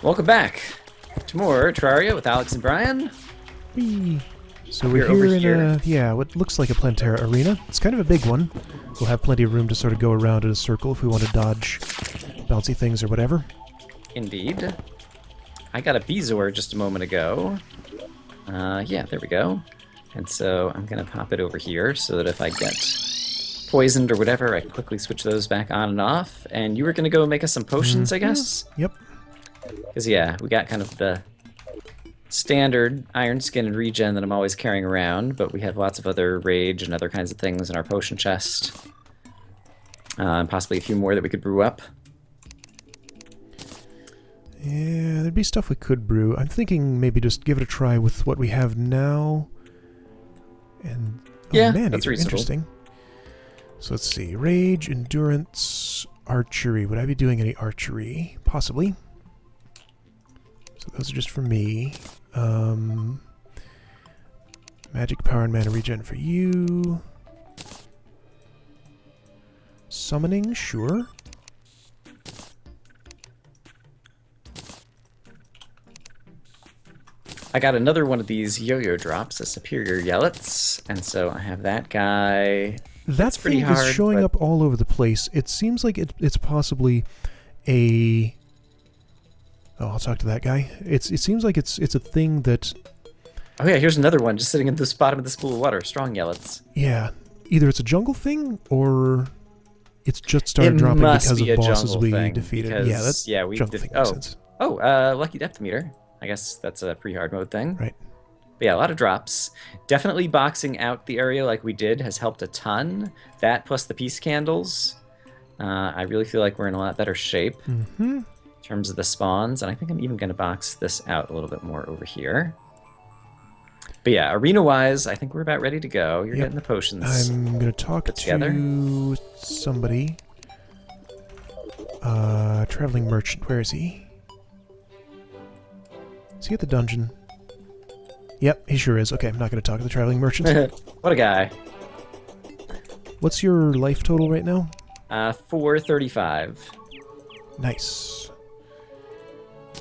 Welcome back to more Terraria with Alex and Brian. Whee. So we're here in what looks like a Plantera arena. It's kind of a big one. We'll have plenty of room to sort of go around in a circle if we want to dodge bouncy things or whatever. Indeed. I got a Bezoar just a moment ago. Yeah, there we go. And so I'm going to pop it over here so that if I get poisoned or whatever, I can quickly switch those back on and off. And you were going to go make us some potions, I guess? Yep. Because, yeah, we got kind of the standard Iron Skin and Regen that I'm always carrying around, but we have lots of other Rage and other kinds of things in our potion chest. And possibly a few more that we could brew up. Yeah, there'd be stuff we could brew. I'm thinking maybe just give it a try with what we have now. And yeah, man, that's reasonable. Interesting. So let's see. Rage, Endurance, Archery. Would I be doing any archery? Possibly. So those are just for me. Magic Power and Mana Regen for you. Summoning, sure. I got another one of these yo-yo drops, a Superior Yellets, and so I have that guy. That pretty thing hard, is showing but up all over the place. It seems like it's possibly a... Oh, I'll talk to that guy. It seems like it's a thing that... Oh yeah, here's another one just sitting in the bottom of this pool of water. Strong Yellets. Yeah. Either it's a jungle thing, or it's just started dropping because of bosses we defeated. Because, yeah, we jungle did. thing makes sense. Lucky Depth Meter. I guess that's a pre-hard mode thing. Right. But yeah, a lot of drops. Definitely boxing out the area like we did has helped a ton. That plus the peace candles. I really feel like we're in a lot better shape in terms of the spawns. And I think I'm even going to box this out a little bit more over here. But yeah, arena-wise, I think we're about ready to go. You're getting the potions. I'm going to talk to somebody. Traveling Merchant. Where is he? Is he at the dungeon? Yep, he sure is. Okay, I'm not going to talk to the Traveling Merchant. What a guy. What's your life total right now? 435. Nice.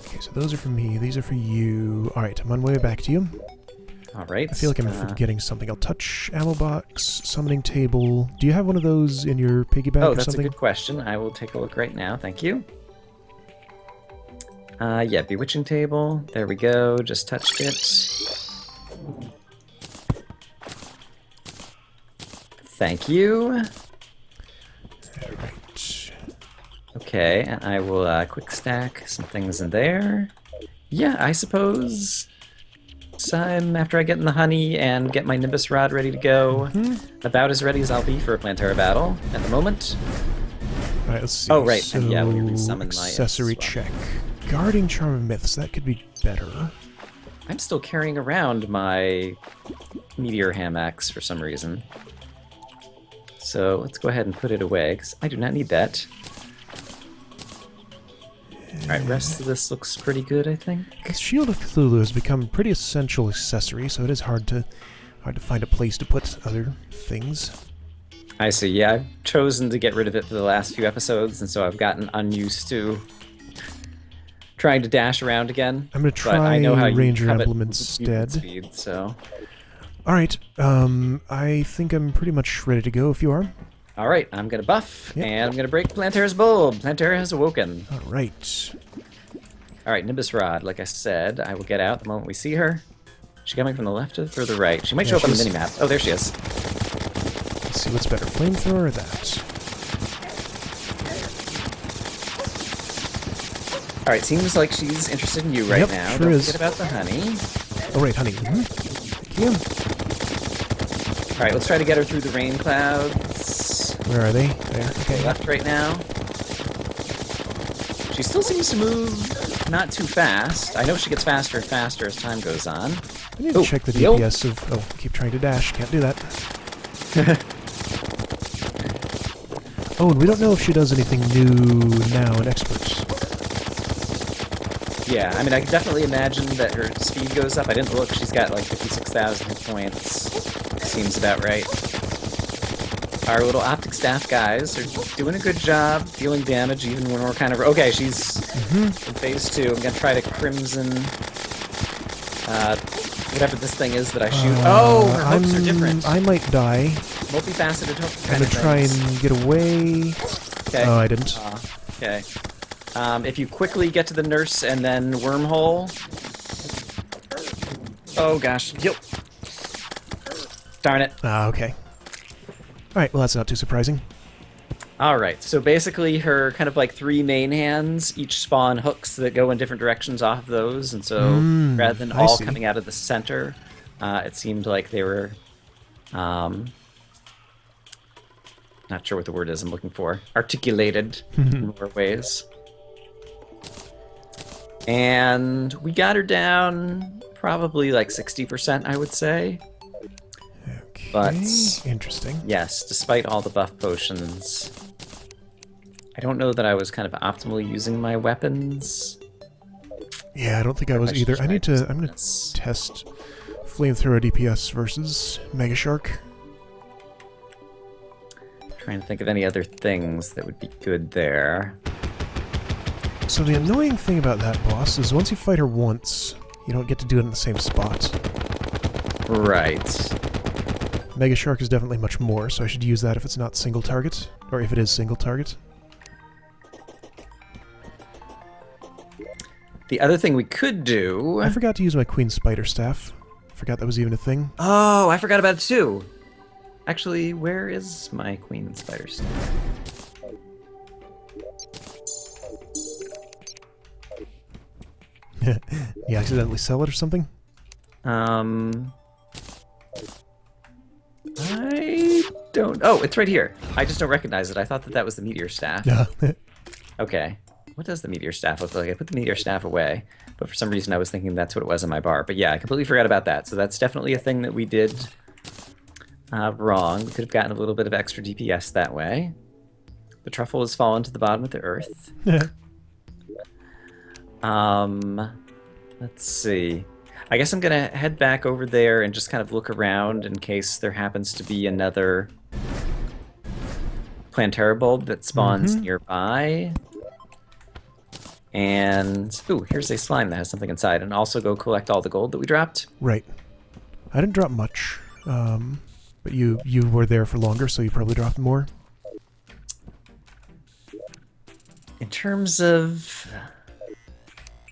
Okay, so those are for me. These are for you. Alright, I'm on my way back to you. Alright. I feel like I'm forgetting something. I'll touch ammo box, summoning table. Do you have one of those in your piggyback or something? Oh, that's a good question. I will take a look right now. Thank you. Yeah, bewitching table. There we go. Just touched it. Thank you. Alright. Okay, and I will quick stack some things in there. Yeah, I suppose time after I get in the honey and get my Nimbus Rod ready to go. About as ready as I'll be for a Plantera battle at the moment. Alright, let's see. Oh, right. So, and yeah, we resummon my accessory check. Guarding Charm of Myths. That could be better. I'm still carrying around my Meteor Ham Axe for some reason. So let's go ahead and put it away, because I do not need that. Alright, rest of this looks pretty good, I think. This Shield of Cthulhu has become a pretty essential accessory, so it is hard to find a place to put other things. I see, yeah, I've chosen to get rid of it for the last few episodes, and so I've gotten unused to trying to dash around again. I'm going to try Ranger Emblem instead. Speed, so. Alright, I think I'm pretty much ready to go if you are. Alright, I'm going to buff, and I'm going to break Plantera's bulb. Plantera has awoken. Alright. Alright, Nimbus Rod, like I said, I will get out the moment we see her. Is she coming from the left or the right? She might show up on the minimap. Oh, there she is. Let's see what's better, Flamethrower or that? Alright, seems like she's interested in you right now. Sure Don't is. forget about the honey. Oh, right, honey. Thank you. Alright, let's try to get her through the rain clouds. Where are they? There. Okay. Left right now. She still seems to move not too fast. I know she gets faster and faster as time goes on. I need to check the DPS of... Oh, keep trying to dash. Can't do that. Oh, and we don't know if she does anything new now in Experts. Yeah, I mean, I can definitely imagine that her speed goes up. I didn't look. She's got like 56,000 hit points. Seems about right. Our little optic staff guys are doing a good job dealing damage even when we're kind of... Okay, she's in phase 2. I'm going to try to crimson... whatever this thing is that I shoot. Oh, her hooks are different. I might die. Multifaceted hook I'm kind of try and get away. Okay. Oh, I didn't. Okay. If you quickly get to the nurse and then wormhole... Oh, gosh. Yep. Darn it. Okay. Alright, well that's not too surprising. Alright, so basically her kind of like 3 main hands each spawn hooks that go in different directions off of those, and so rather than all coming out of the center, it seemed like they were... not sure what the word is I'm looking for. Articulated in more ways. And we got her down probably like 60%, I would say. Okay. But interesting. yes, despite all the buff potions, I don't know that I was kind of optimally using my weapons. Yeah, I don't think I was either. I'm gonna test flamethrower DPS versus Mega Shark. Trying to think of any other things that would be good there. So the annoying thing about that boss is once you fight her once, you don't get to do it in the same spot. Right. Mega Shark is definitely much more, so I should use that if it's not single target, or if it is single target. The other thing we could do... I forgot to use my Queen Spider Staff. Forgot that was even a thing. Oh, I forgot about it too! Actually, where is my Queen Spider Staff? You accidentally sell it or something? I don't... Oh, it's right here. I just don't recognize it. I thought that that was the meteor staff. Yeah. Okay. What does the meteor staff look like? I put the meteor staff away, but for some reason I was thinking that's what it was in my bar. But yeah, I completely forgot about that. So that's definitely a thing that we did wrong. We could have gotten a little bit of extra DPS that way. The truffle has fallen to the bottom of the earth. Let's see. I guess I'm gonna head back over there and just kind of look around in case there happens to be another Plantera bulb that spawns nearby. And, ooh, here's a slime that has something inside. And also go collect all the gold that we dropped. Right. I didn't drop much, but you were there for longer, so you probably dropped more. In terms of...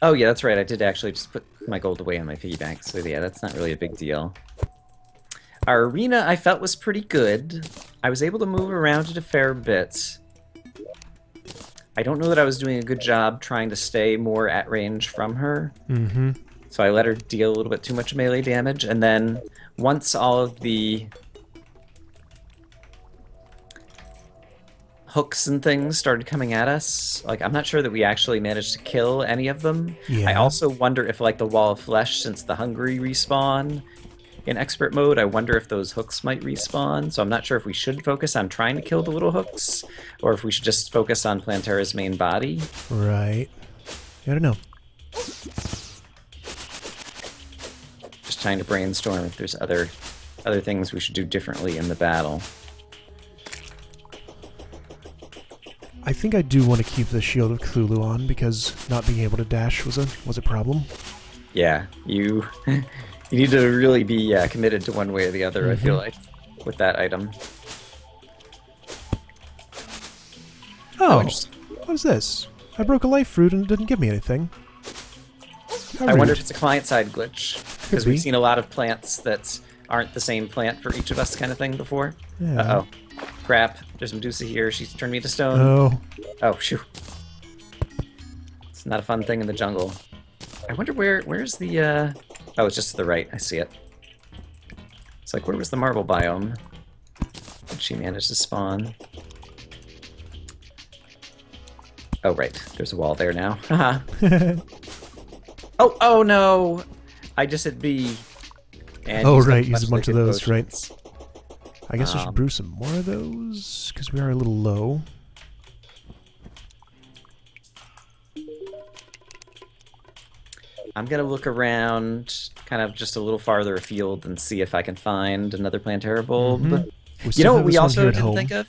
Oh, yeah, that's right. I did actually just put my gold away on my piggy bank. So, yeah, that's not really a big deal. Our arena, I felt, was pretty good. I was able to move around it a fair bit. I don't know that I was doing a good job trying to stay more at range from her. So I let her deal a little bit too much melee damage. And then once all of the hooks and things started coming at us, like, I'm not sure that we actually managed to kill any of them. Yeah. I also wonder if, like, the wall of flesh, since the hungry respawn in expert mode, I wonder if those hooks might respawn. So I'm not sure if we should focus on trying to kill the little hooks, or if we should just focus on Plantera's main body. Right. I don't know. Just trying to brainstorm if there's other things we should do differently in the battle. I think I do want to keep the Shield of Cthulhu on, because not being able to dash was a problem. Yeah, you need to really be committed to one way or the other, I feel like, with that item. Oh, what is this? I broke a life fruit and it didn't give me anything. I wonder if it's a client-side glitch, because we've seen a lot of plants that aren't the same plant for each of us kind of thing before. Yeah. Uh-oh. Crap. There's Medusa here. She's turned me to stone. Oh. Oh, shoo. It's not a fun thing in the jungle. I wonder where's the, Oh, it's just to the right. I see it. It's like, where was the marble biome? Did she manage to spawn? Oh, right. There's a wall there now. Haha. Oh no! I just hit B. And right. Use a bunch of those, potions. right. I guess I should brew some more of those, because we are a little low. I'm gonna look around, kind of just a little farther afield, and see if I can find another Plantera bulb. You know what we this one also here at didn't home. think of?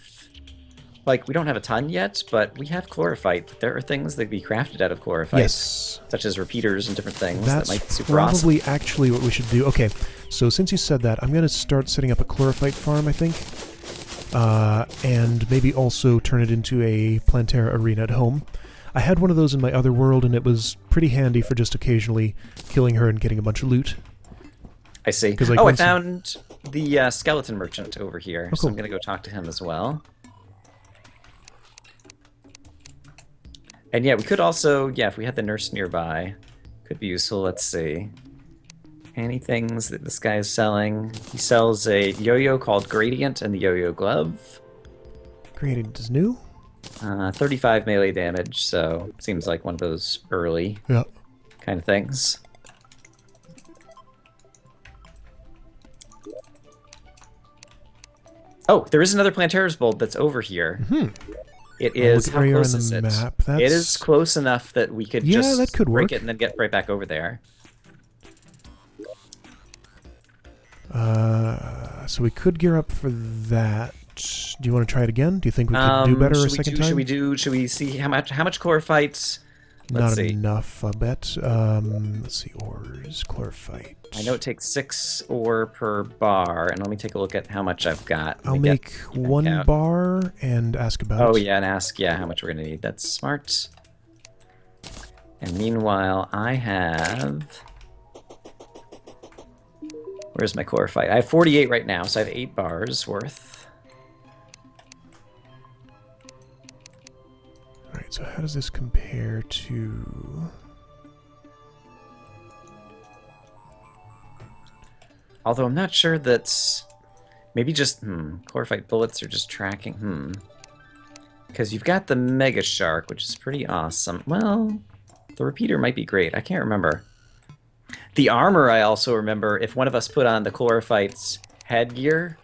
Like, we don't have a ton yet, but we have chlorophyte. There are things that can be crafted out of chlorophyte. Yes. Such as repeaters and different things That's that might be super awesome. probably actually what we should do. Okay, so since you said that, I'm going to start setting up a chlorophyte farm, I think. And maybe also turn it into a Plantera arena at home. I had one of those in my other world, and it was pretty handy for just occasionally killing her and getting a bunch of loot. I see. Like, I found the skeleton merchant over here, cool. so I'm going to go talk to him as well. And yeah, we could also, if we had the nurse nearby, could be useful. Let's see. Any things that this guy is selling? He sells a yo-yo called Gradient and the yo-yo glove. Gradient is new. 35 melee damage, so seems like one of those early kind of things. Oh, there is another Plantera's bulb that's over here. It is, how close is it? It is close enough that we could just that could break work. it and then get right back over there. So we could gear up for that. Do you want to try it again? Do you think we could do better a second time? Should we see how much chlorophyte? Not enough, I bet. Let's see, ores, chlorophyte. I know it takes 6 ore per bar, and let me take a look at how much I've got. I'll make 1 bar and ask about it. Oh yeah, and ask how much we're gonna need. That's smart. And meanwhile, I have. Where's my chlorophyte? I have 48 right now, so I have 8 bars worth. Alright, so how does this compare to... Although I'm not sure that's... Maybe just... chlorophyte bullets are just tracking... Because you've got the Mega Shark, which is pretty awesome. Well, the repeater might be great. I can't remember. The armor, I also remember, if one of us put on the chlorophyte's headgear...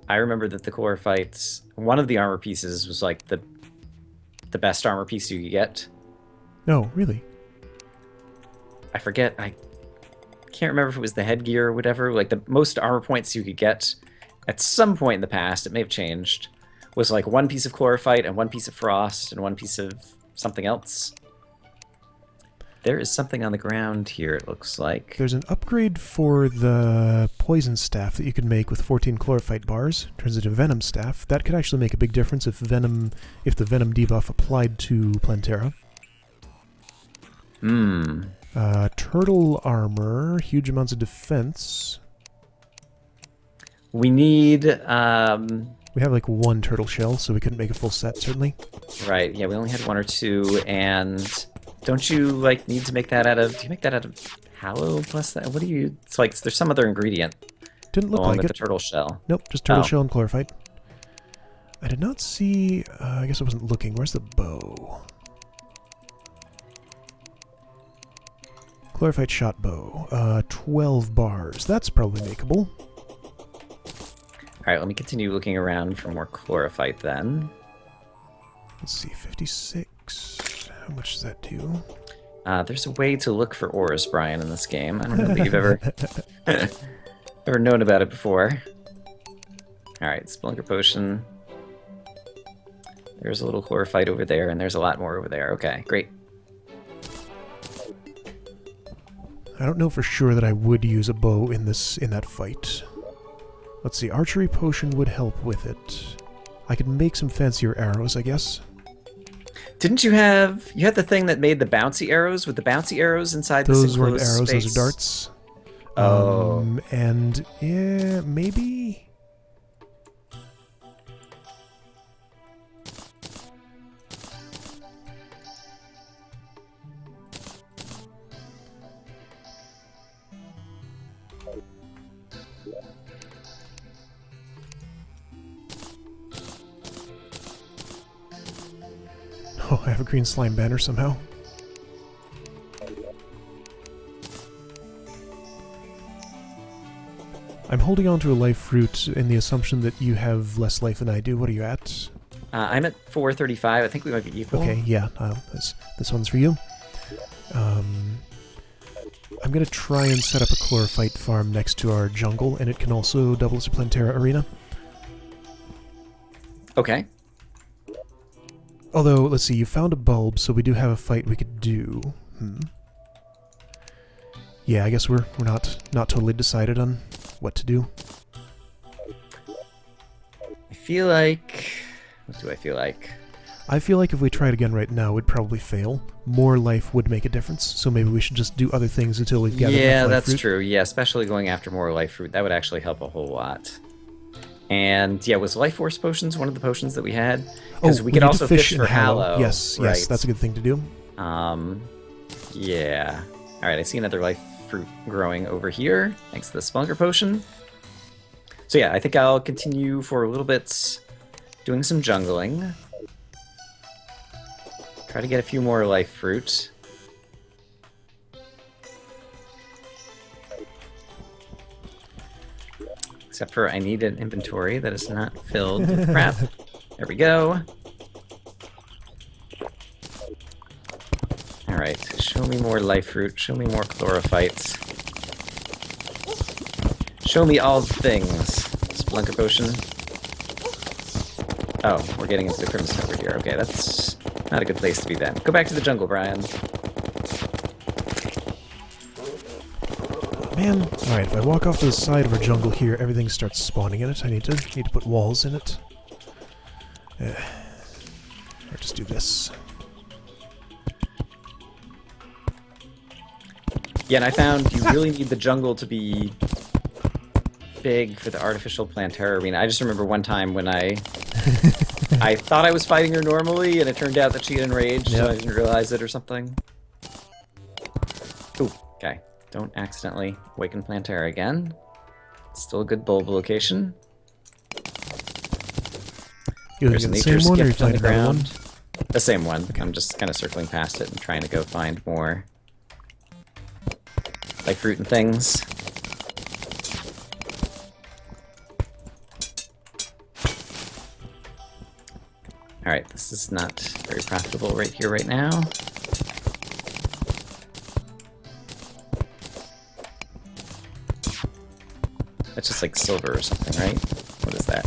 I remember that the chlorophytes, one of the armor pieces was like the best armor piece you could get. No, really? I forget. I can't remember if it was the headgear or whatever. Like the most armor points you could get at some point in the past, it may have changed, was like 1 piece of chlorophyte and 1 piece of frost and 1 piece of something else. There is something on the ground here, it looks like. There's an upgrade for the poison staff that you can make with 14 chlorophyte bars. Turns into venom staff. That could actually make a big difference if the venom debuff applied to Plantera. Turtle armor, huge amounts of defense. We need... We have like 1 turtle shell, so we couldn't make a full set, certainly. Right, yeah, we only had 1 or 2, and... Don't you, like, need to make that out of... Do you make that out of hallow plus that? What do you... It's like, there's some other ingredient. Didn't look along like with it. the turtle shell. Nope, just turtle shell and chlorophyte. I did not see... I guess I wasn't looking. Where's the bow? Chlorophyte shot bow. 12 bars. That's probably makeable. Alright, let me continue looking around for more chlorophyte then. Let's see, 56... How much does that do? There's a way to look for ores, Brian, in this game. I don't know if you've ever known about it before. Alright, Spelunker Potion. There's a little chlorophyte over there, and there's a lot more over there. Okay, great. I don't know for sure that I would use a bow in that fight. Let's see, archery potion would help with it. I could make some fancier arrows, I guess. Didn't you have... You had the thing that made the bouncy arrows with the bouncy arrows inside this enclosed Those weren't arrows, space? those are darts. Oh. And, yeah, maybe... Oh, I have a green slime banner somehow. I'm holding on to a life fruit in the assumption that you have less life than I do. What are you at? I'm at 435. I think we might be equal. Okay, yeah. This one's for you. I'm going to try and set up a chlorophyte farm next to our jungle, and it can also double as a Plantera arena. Okay. Although, let's see, you found a bulb, so we do have a fight we could do. Yeah, I guess we're not totally decided on what to do. I feel like... What do I feel like? I feel like if we tried again right now, we'd probably fail. More life would make a difference, so maybe we should just do other things until we've gathered enough life that's fruit. true. Yeah, especially going after more life fruit. That would actually help a whole lot. And yeah, was Life Force potions one of the potions that we had? Because we could also fish for Hallow. Yes, right. yes, that's a good thing to do. Yeah. All right, I see another life fruit growing over here, thanks to the Spelunker potion. So yeah, I think I'll continue for a little bit doing some jungling. Try to get a few more life fruit. Except for I need an inventory that is not filled with crap. There we go. Alright, show me more life fruit, show me more chlorophytes. Show me all the things. Spelunker potion. Oh, we're getting into the crimson over here. Okay, that's not a good place to be then. Go back to the jungle, Brian. Man, alright, if I walk off to the side of our jungle here, everything starts spawning in it. I need to put walls in it. Or just do this. Yeah, and I found you really need the jungle to be big for the artificial Plantera arena. I just remember one time when I thought I was fighting her normally, and it turned out that she had enraged, and I didn't realize it or something. Ooh, okay. Don't accidentally awaken Plantera again. It's still a good bulb location. There's a nature skipped on the ground. The same one. Okay. I'm just kind of circling past it and trying to go find more life fruit and things. Alright, this is not very profitable right here, right now. That's just like silver or something, right? What is that?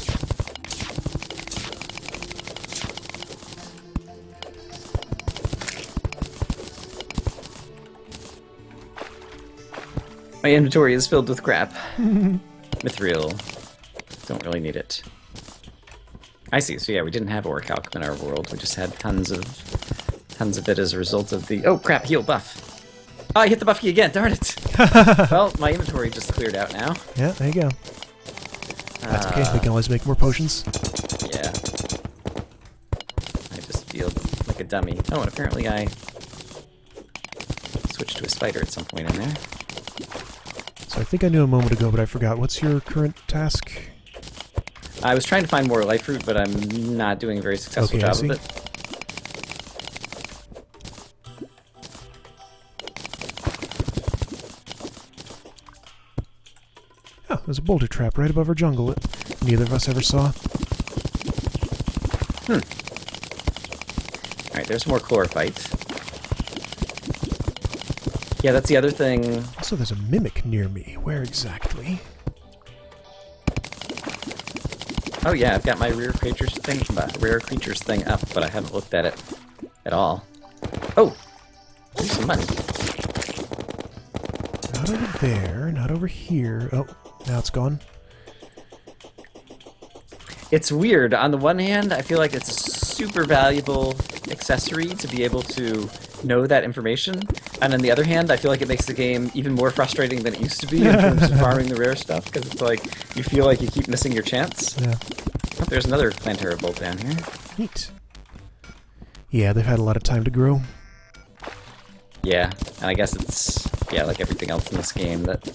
My inventory is filled with crap. Mithril. Don't really need it. I see. So yeah, we didn't have orichalcum in our world. We just had tons of it as a result of the... Oh crap! Heal buff. Oh, I hit the buff key again. Darn it. Well, my inventory just cleared out now. Yeah, there you go. That's okay. We can always make more potions. Yeah. I just feel like a dummy. Oh, and apparently I switched to a spider at some point in there. So I think I knew a moment ago, but I forgot. What's your current task? I was trying to find more life fruit, but I'm not doing a very successful job of it. Oh, there's a boulder trap right above our jungle that neither of us ever saw. Alright, there's more chlorophyte. Yeah, that's the other thing. Also, there's a mimic near me. Where exactly? Oh yeah, I've got my rare creatures thing up, but I haven't looked at it at all. Oh! There's some money. Not over there, not over here. Oh, now it's gone. It's weird. On the one hand, I feel like it's a super valuable accessory to be able to know that information. And on the other hand, I feel like it makes the game even more frustrating than it used to be in terms of farming the rare stuff, because it's like, you feel like you keep missing your chance. Yeah. Oh, there's another Plantera bolt down here. Neat. Yeah, they've had a lot of time to grow. Yeah, and I guess it's, yeah, like everything else in this game, that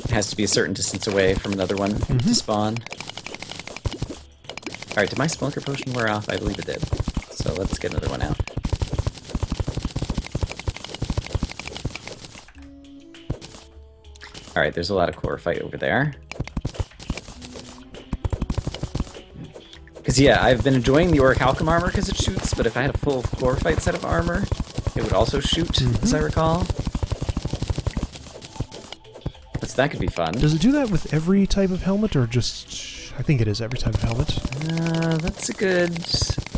it has to be a certain distance away from another one to spawn. Alright, did my Spelunker potion wear off? I believe it did. So let's get another one out. Alright, there's a lot of chlorophyte over there. Because, yeah, I've been enjoying the orichalcum armor because it shoots, but if I had a full chlorophyte set of armor, it would also shoot, as I recall. So that could be fun. Does it do that with every type of helmet, or just... I think it is every type of helmet. That's a good...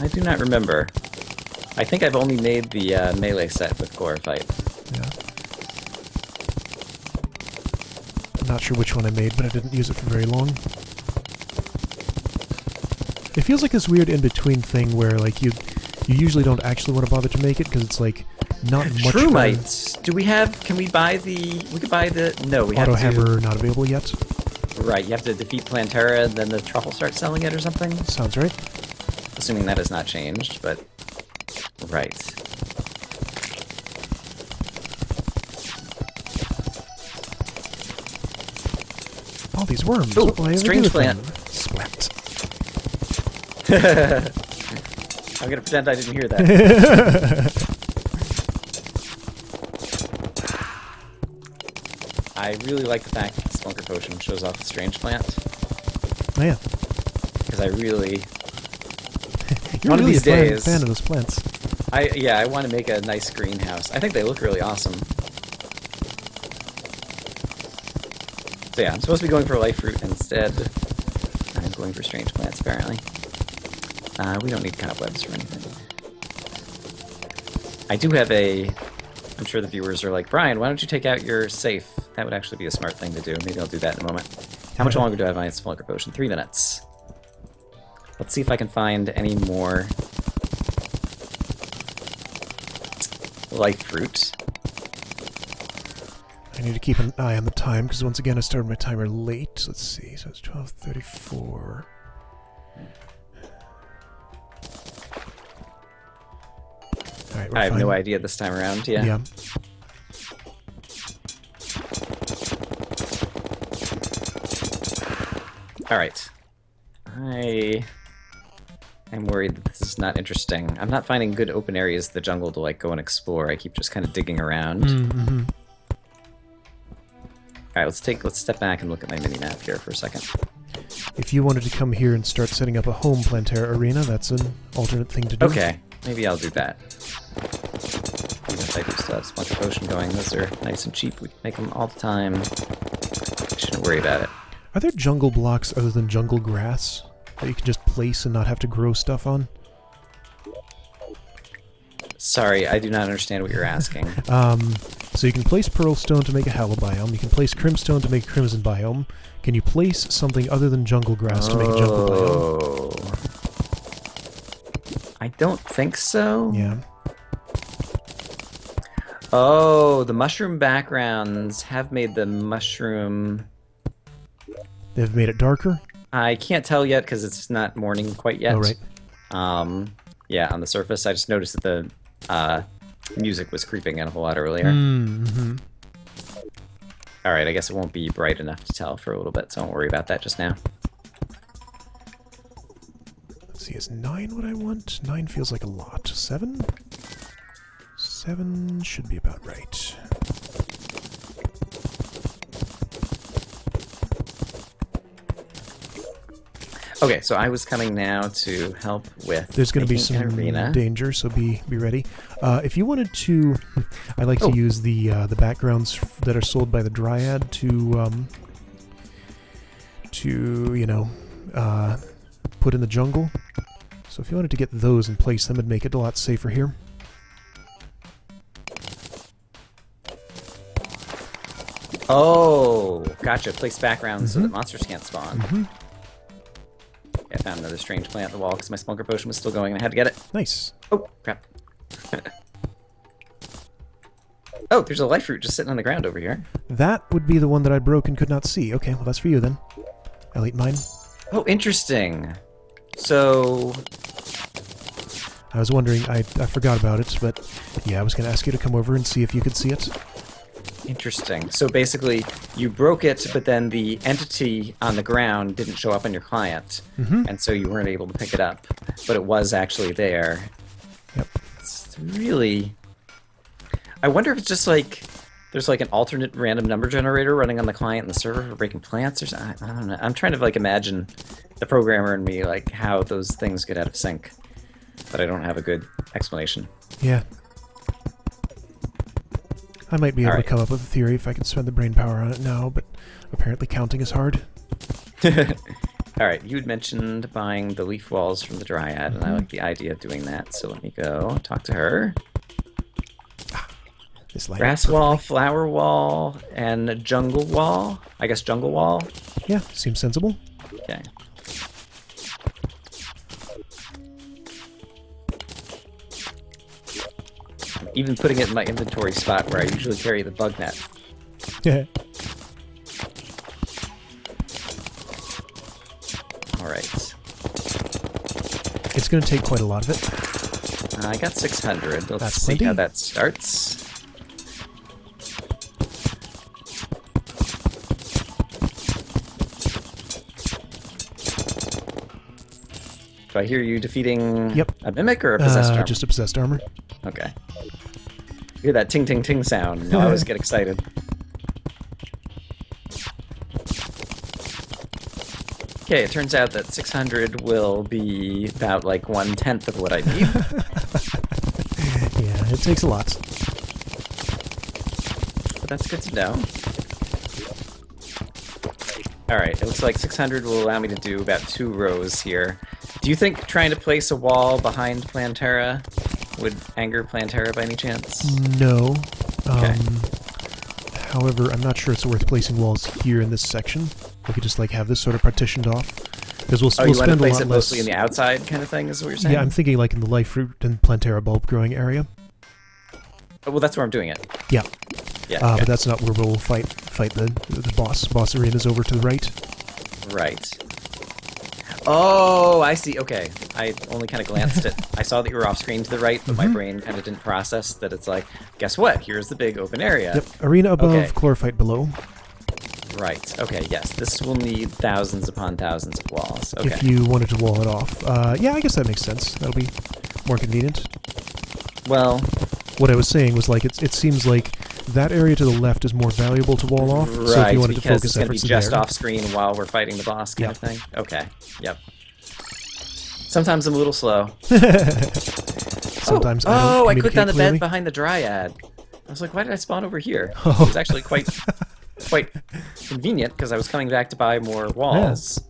I do not remember. I think I've only made the melee set with Chlorophyte. Yeah. I'm not sure which one I made, but I didn't use it for very long. It feels like this weird in-between thing where, like, you usually don't actually want to bother to make it, because it's, like, not much Trumites! Do we have... Can we buy the... We could buy the... No, we have to... Auto hammer not available yet. Right, you have to defeat Plantera, and then the truffle starts selling it or something? Sounds right. Assuming that has not changed, but... Right. All these worms. Ooh, what will I ever strange do with plant. them? Splat. I'm gonna pretend I didn't hear that. I really like the fact that the Smoker Potion shows off the strange plant. Oh, yeah. Because I really... You're one really of these days, a fan of those plants. I want to make a nice greenhouse. I think they look really awesome. So yeah, I'm supposed to be going for life fruit instead. I'm going for strange plants, apparently. We don't need cobwebs or anything. I do have a... I'm sure the viewers are like, Brian, why don't you take out your safe? That would actually be a smart thing to do. Maybe I'll do that in a moment. How much longer do I have my Smoker Potion? 3 minutes. Let's see if I can find any more life fruit. I need to keep an eye on the time, because once again I started my timer late. Let's see, so it's 12:34. Alright, we're I have fine. no idea this time around, yeah. Yeah. Alright. I am worried that this is not interesting. I'm not finding good open areas in the jungle to like go and explore. I keep just kind of digging around. Mm-hmm. Alright, let's step back and look at my mini-map here for a second. If you wanted to come here and start setting up a home Plantera arena, that's an alternate thing to do. Okay, maybe I'll do that. Even if I do still have Smoker Potion going, those are nice and cheap. We can make them all the time. Shouldn't worry about it. Are there jungle blocks other than jungle grass that you can just place and not have to grow stuff on? Sorry, I do not understand what you're asking. So you can place pearl stone to make a hollow biome. You can place crimstone to make a crimson biome. Can you place something other than jungle grass to make a jungle biome? I don't think so. Yeah. Oh, the mushroom backgrounds have made the mushroom... They've made it darker? I can't tell yet because it's not morning quite yet. Oh, right. Yeah, on the surface. I just noticed that the music was creeping in a whole lot earlier. Mm-hmm. Alright, I guess it won't be bright enough to tell for a little bit, so don't worry about that just now. Let's see, is 9 what I want? 9 feels like a lot. 7? 7 should be about right. Okay, so I was coming now to help with There's going to be some arena. danger, so be ready. If you wanted to, I like to use the backgrounds that are sold by the Dryad to you know, put in the jungle. So if you wanted to get those and place them, it'd make it a lot safer here. Oh, gotcha. Place backgrounds so that monsters can't spawn. Mm-hmm. I found another strange plant in the wall because my Smoker Potion was still going and I had to get it. Nice. Oh, crap. Oh, there's a life fruit just sitting on the ground over here. That would be the one that I broke and could not see. Okay, well that's for you then. I'll eat mine. Oh, interesting. So... I was wondering, I forgot about it, but yeah, I was going to ask you to come over and see if you could see it. Interesting. So basically, you broke it, but then the entity on the ground didn't show up on your client, and so you weren't able to pick it up. But it was actually there. Yep. It's really... I wonder if it's just like there's like an alternate random number generator running on the client and the server for breaking plants or something. I don't know. I'm trying to like imagine the programmer and me, like how those things get out of sync, but I don't have a good explanation. Yeah. I might be able to come up with a theory if I can spend the brain power on it now, but apparently counting is hard. Alright, you had mentioned buying the leaf walls from the Dryad, and I like the idea of doing that, so let me go talk to her. Grass wall, flower wall, and jungle wall. I guess jungle wall? Yeah, seems sensible. Okay. I'm even putting it in my inventory spot where I usually carry the bug net. Yeah. Alright. It's going to take quite a lot of it. I got 600. Let's That's see plenty. how that starts. Do I hear you defeating a mimic or a possessed armor? Just a possessed armor. Okay. You hear that ting ting ting sound. I always get excited. Okay, it turns out that 600 will be about like 1/10 of what I need. Yeah, it takes a lot. But that's good to know. Alright, it looks like 600 will allow me to do about 2 rows here. Do you think trying to place a wall behind Plantera would anger Plantera by any chance? No. Okay. However, I'm not sure it's worth placing walls here in this section. We could just like have this sort of partitioned off. Because we'll you spend want to place a lot it mostly in the outside kind of thing, is what you're saying? Yeah, I'm thinking like in the life fruit and Plantera bulb growing area. Oh, well, that's where I'm doing it. Yeah. Yeah. Okay. But that's not where we'll fight the boss. Boss arena's over to the right. Right. Oh, I see. Okay. I only kind of glanced at... I saw that you were off screen to the right, but my brain kind of didn't process that it's like, guess what? Here's the big open area. Yep. Arena above, Okay. chlorophyte below. Right. Okay, yes. This will need thousands upon thousands of walls. Okay. If you wanted to wall it off. Yeah, I guess that makes sense. That'll be more convenient. Well... What I was saying was like, it seems like that area to the left is more valuable to wall off. Right, so if you wanted to because focus it's going to be efforts just there. off screen while we're fighting the boss kind of thing. Okay. Yep. Sometimes I'm a little slow. Sometimes I don't I clicked on the clearly. bed behind the Dryad. I was like, why did I spawn over here? Oh. It was actually quite convenient because I was coming back to buy more walls.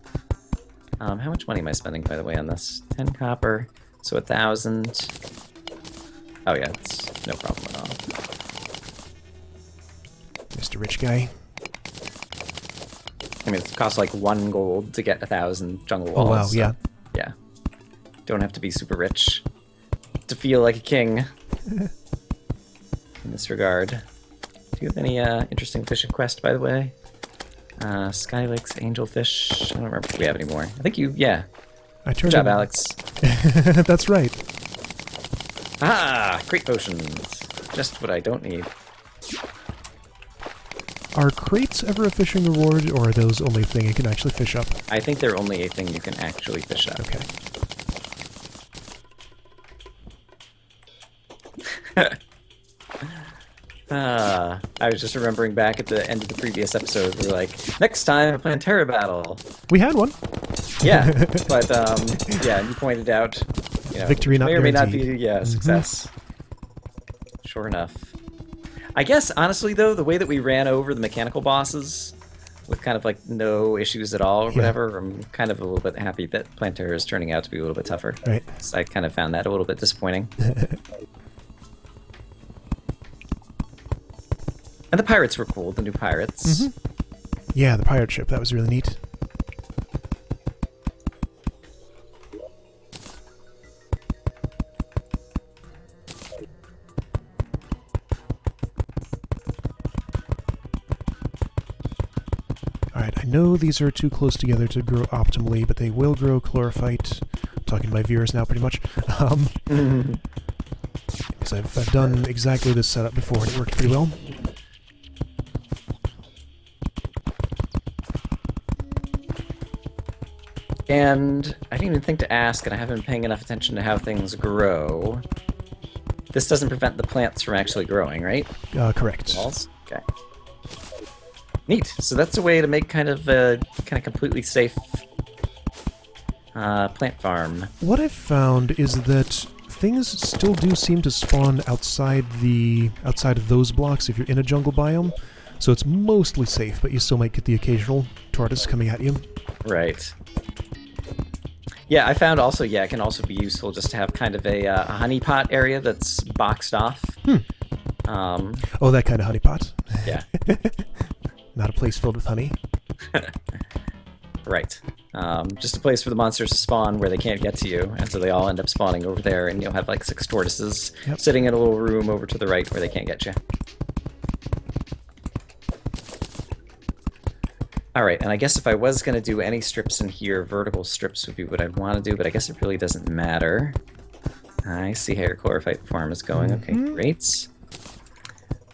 Yeah. How much money am I spending, by the way, on this? 10 copper, so 1,000. Oh yeah, it's no problem at all. Mr. Rich Guy. I mean, it costs like 1 gold to get 1,000 jungle walls. Oh wow, so, yeah. Yeah. Don't have to be super rich to feel like a king in this regard. Do you have any interesting fishing quest, by the way? Sky Lakes Angelfish. I don't remember if we have any more. I think you, yeah. Good job, Alex. That's right. Ah, crate potions. Just what I don't need. Are crates ever a fishing reward, or are those only a thing you can actually fish up? I think they're only a thing you can actually fish up. Okay. I was just remembering back at the end of the previous episode, we were like, next time, a Plantera battle. We had one. Yeah, but, yeah, you pointed out, you know, Victory not may or may not be, guaranteed. yeah, success. Sure enough. I guess, honestly, though, the way that we ran over the mechanical bosses with kind of, like, no issues at all or whatever, I'm kind of a little bit happy that Plantera is turning out to be a little bit tougher. Right. So I kind of found that a little bit disappointing. And the pirates were cool, the new pirates. Yeah, the pirate ship, that was really neat. Alright, I know these are too close together to grow optimally, but they will grow chlorophyte. I'm talking to my viewers now, pretty much. Because I've done exactly this setup before, and it worked pretty well. And I didn't even think to ask, and I haven't been paying enough attention to how things grow. This doesn't prevent the plants from actually growing, right? Correct. Walls? Okay. Neat. So that's a way to make kind of a completely safe plant farm. What I've found is that things still do seem to spawn outside of those blocks if you're in a jungle biome. So it's mostly safe, but you still might get the occasional tortoise coming at you. Right. Yeah, I found also, it can also be useful just to have kind of a honeypot area that's boxed off. Oh, that kind of honeypot. Yeah. Not a place filled with honey. Right. Just a place for the monsters to spawn where they can't get to you, and so they all end up spawning over there, and you'll have like 6 tortoises sitting in a little room over to the right where they can't get you. Alright, and I guess if I was going to do any strips in here, vertical strips would be what I'd want to do, but I guess it really doesn't matter. I see how your chlorophyte farm is going. Okay, great.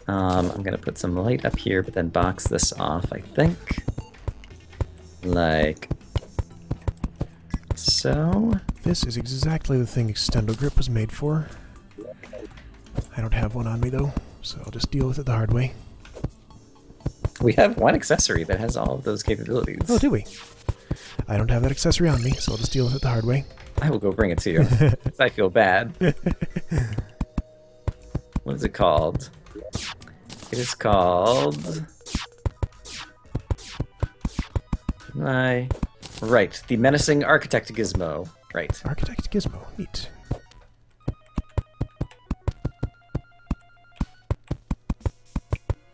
I'm going to put some light up here, but then box this off, I think. Like so. This is exactly the thing Extendo Grip was made for. I don't have one on me, though, so I'll just deal with it the hard way. We have one accessory that has all of those capabilities. Oh, do we? I don't have that accessory on me, so I'll just deal with it the hard way. I will go bring it to you. I feel bad. What is it called? It is called... Right, the Menacing Architect Gizmo. Right. Architect Gizmo. Neat.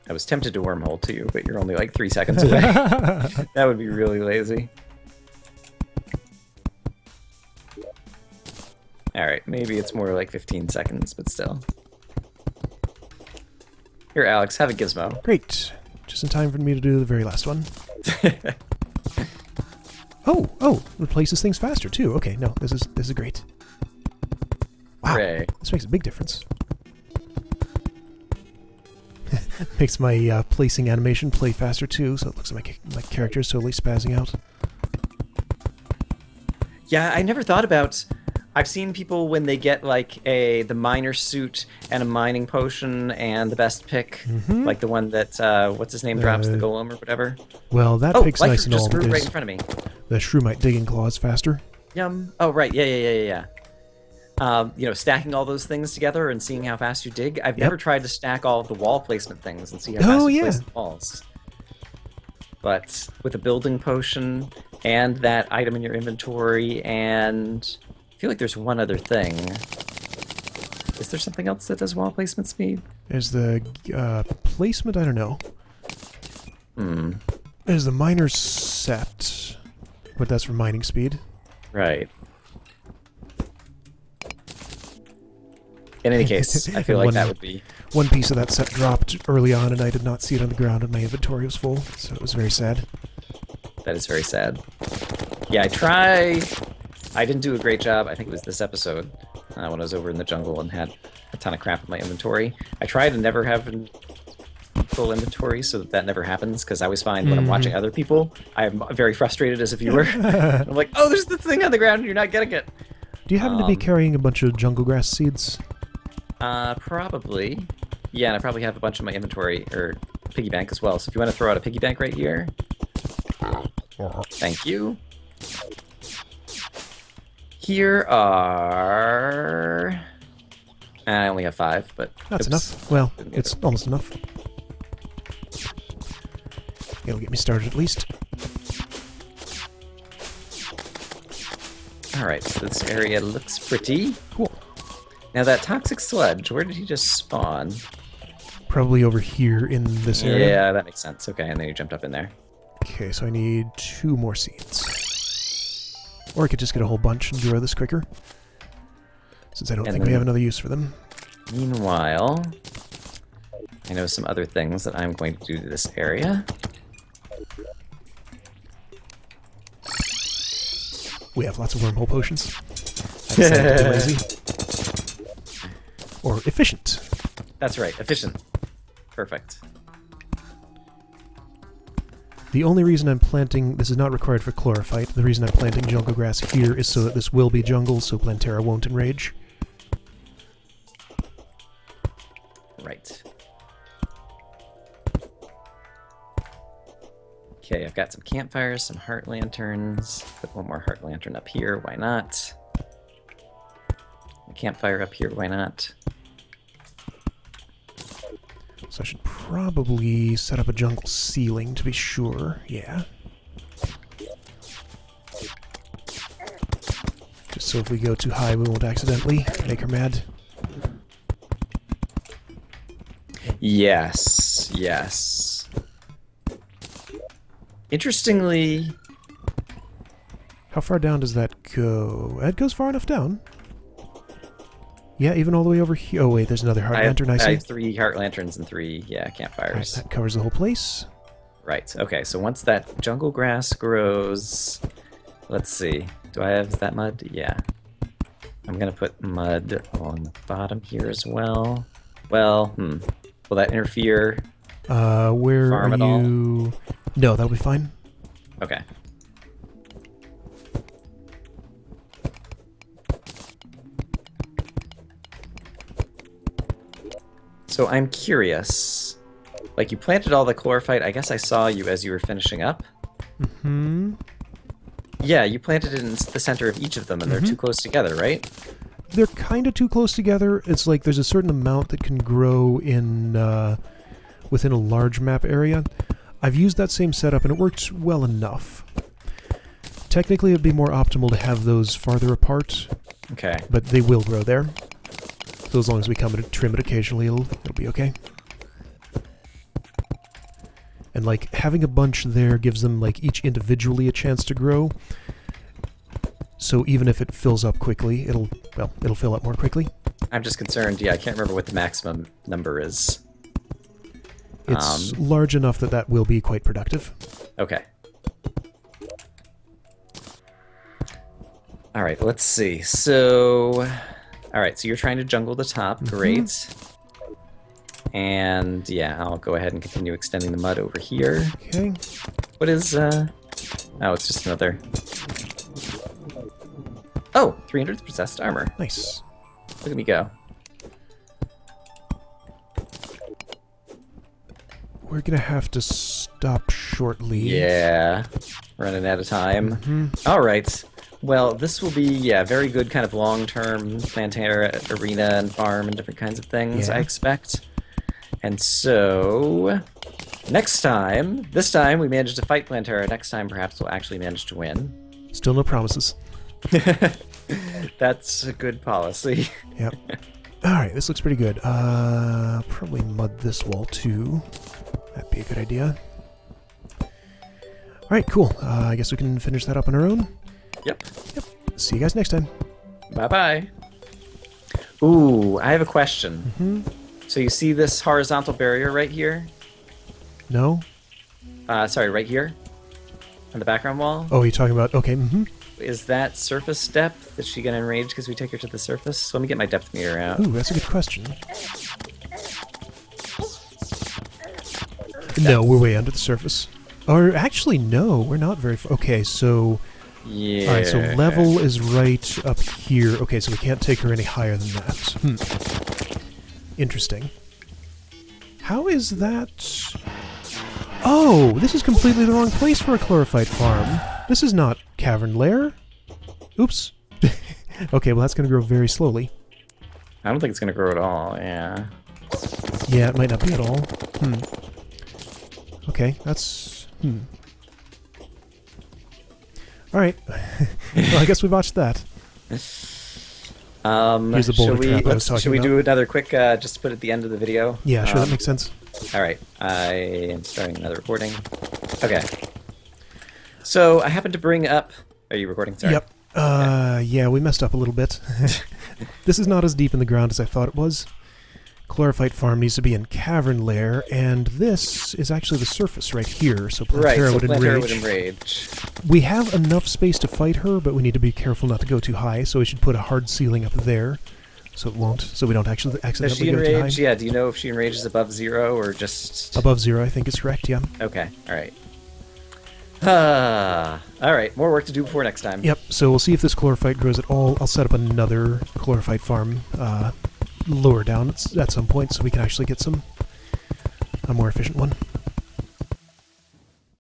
I was tempted to wormhole to you, but you're only like 3 seconds away. That would be really lazy. Alright, maybe it's more like 15 seconds, but still. Here, Alex, have a gizmo. Great. Just in time for me to do the very last one. Oh, replaces things faster too. Okay, no, this is great. Wow, Hooray. This makes a big difference. Makes my placing animation play faster too, so it looks like my character is totally spazzing out. Yeah, I never thought about... I've seen people when they get like the miner suit and a mining potion and the best pick, like the one that what's his name drops the golem or whatever. Well, that pick's nice and all, just but grew right in front of me. The shroomite digging claws faster. Yum. Oh right, yeah. You know, stacking all those things together and seeing how fast you dig. I've never tried to stack all of the wall placement things and see how fast you place the walls. But with a building potion and that item in your inventory, and I feel like there's one other thing. Is there something else that does wall placement speed? There's the placement, I don't know. There's the miner's set, but that's for mining speed. Right. In any case, I feel like that would be... One piece of that set dropped early on, and I did not see it on the ground, and my inventory was full, so it was very sad. That is very sad. Yeah, I didn't do a great job. I think it was this episode when I was over in the jungle and had a ton of crap in my inventory. I try to never have full inventory so that never happens, because I always find when I'm watching other people, I'm very frustrated as a viewer. I'm like, oh, there's this thing on the ground and you're not getting it. Do you happen to be carrying a bunch of jungle grass seeds? Probably. Yeah, and I probably have a bunch in my inventory, or piggy bank as well. So if you want to throw out a piggy bank right here. Thank you. Here are... I only have 5, but... That's enough. Well, it's almost enough. It'll get me started at least. Alright, so this area looks pretty. Cool. Now that toxic sludge, where did he just spawn? Probably over here in this area. Yeah, that makes sense. Okay, and then he jumped up in there. Okay, so I need 2 more seeds. Or I could just get a whole bunch and grow this quicker, since I don't think we have another use for them. Meanwhile, I know some other things that I'm going to do to this area. We have lots of wormhole potions. That's lazy. Or efficient. That's right, efficient. Perfect. The only reason I'm planting... This is not required for chlorophyte. The reason I'm planting jungle grass here is so that this will be jungle, so Plantera won't enrage. Right. Okay, I've got some campfires, some heart lanterns. Put one more heart lantern up here, why not? campfire up here. Why not? So I should probably set up a jungle ceiling to be sure. Yeah. Just so if we go too high, we won't accidentally make her mad. Yes, yes. Interestingly... How far down does that go? It goes far enough down. Yeah, even all the way over here. Oh, wait, there's another heart lantern, I see. I have 3 heart lanterns and 3, campfires. Right, that covers the whole place. Right, okay, so once that jungle grass grows... Let's see. Do I have that mud? Yeah. I'm gonna put mud on the bottom here as well. Well, will that interfere? Where farm are at all? you? No, that'll be fine. Okay. So I'm curious. Like, you planted all the chlorophyte. I guess I saw you as you were finishing up. Mm-hmm. Yeah, you planted it in the center of each of them, and they're too close together, right? They're kind of too close together. It's like there's a certain amount that can grow in within a large map area. I've used that same setup, and it works well enough. Technically, it'd be more optimal to have those farther apart. Okay. But they will grow there. So as long as we come and trim it occasionally, it'll be okay. And like having a bunch there gives them like each individually a chance to grow. So even if it fills up quickly, it'll fill up more quickly. I'm just concerned. Yeah, I can't remember what the maximum number is. It's large enough that will be quite productive. Okay. All right, let's see. So, all right, so you're trying to jungle the top. Great. And yeah, I'll go ahead and continue extending the mud over here. Okay. What is, oh, it's just another... Oh, 300 possessed armor. Nice. Look at me go. We're gonna have to stop shortly. Yeah, running out of time. All right. Well, this will be, yeah, very good kind of long-term Plantera arena and farm and different kinds of things, I expect. And so, next time, this time we managed to fight Plantera. Next time, perhaps we'll actually manage to win. Still no promises. That's a good policy. Yep. Alright, this looks pretty good. Probably mud this wall too. That'd be a good idea. Alright, cool. I guess we can finish that up on our own. Yep. See you guys next time. Bye-bye. Ooh, I have a question. So you see this horizontal barrier right here? No? Sorry, right here? On the background wall? Oh, you're talking about... Okay, Is that surface depth? Is she gonna enrage because we take her to the surface? So let me get my depth meter out. Ooh, that's a good question. No, we're way under the surface. Or actually, no, we're not very far. Okay, so... Yeah. Alright, so level is right up here. Okay, so we can't take her any higher than that. Interesting. How is that... Oh, this is completely the wrong place for a chlorophyte farm. This is not Cavern Lair. Oops. Okay, well that's going to grow very slowly. I don't think it's gonna grow at all, yeah. Yeah, it might not be at all. Okay, that's... Alright. Well, I guess we watched that. Here's the boulder trap I was talking should we about. do another quick, just to put at the end of the video? Yeah, sure, that makes sense. Alright, I am starting another recording. Okay. So, I happened to bring up... Are you recording? Sorry. Yep. Yeah, we messed up a little bit. This is not as deep in the ground as I thought it was. Chlorophyte farm needs to be in Cavern Lair, and this is actually the surface right here, so Plantera would enrage. We have enough space to fight her, but we need to be careful not to go too high, so we should put a hard ceiling up there, so we don't actually accidentally go too high. Yeah, do you know if she enrages above 0 or just... Above 0, I think is correct, yeah. Okay, alright. Alright, more work to do before next time. Yep, so we'll see if this chlorophyte grows at all. I'll set up another chlorophyte farm lower down at some point so we can actually get a more efficient one.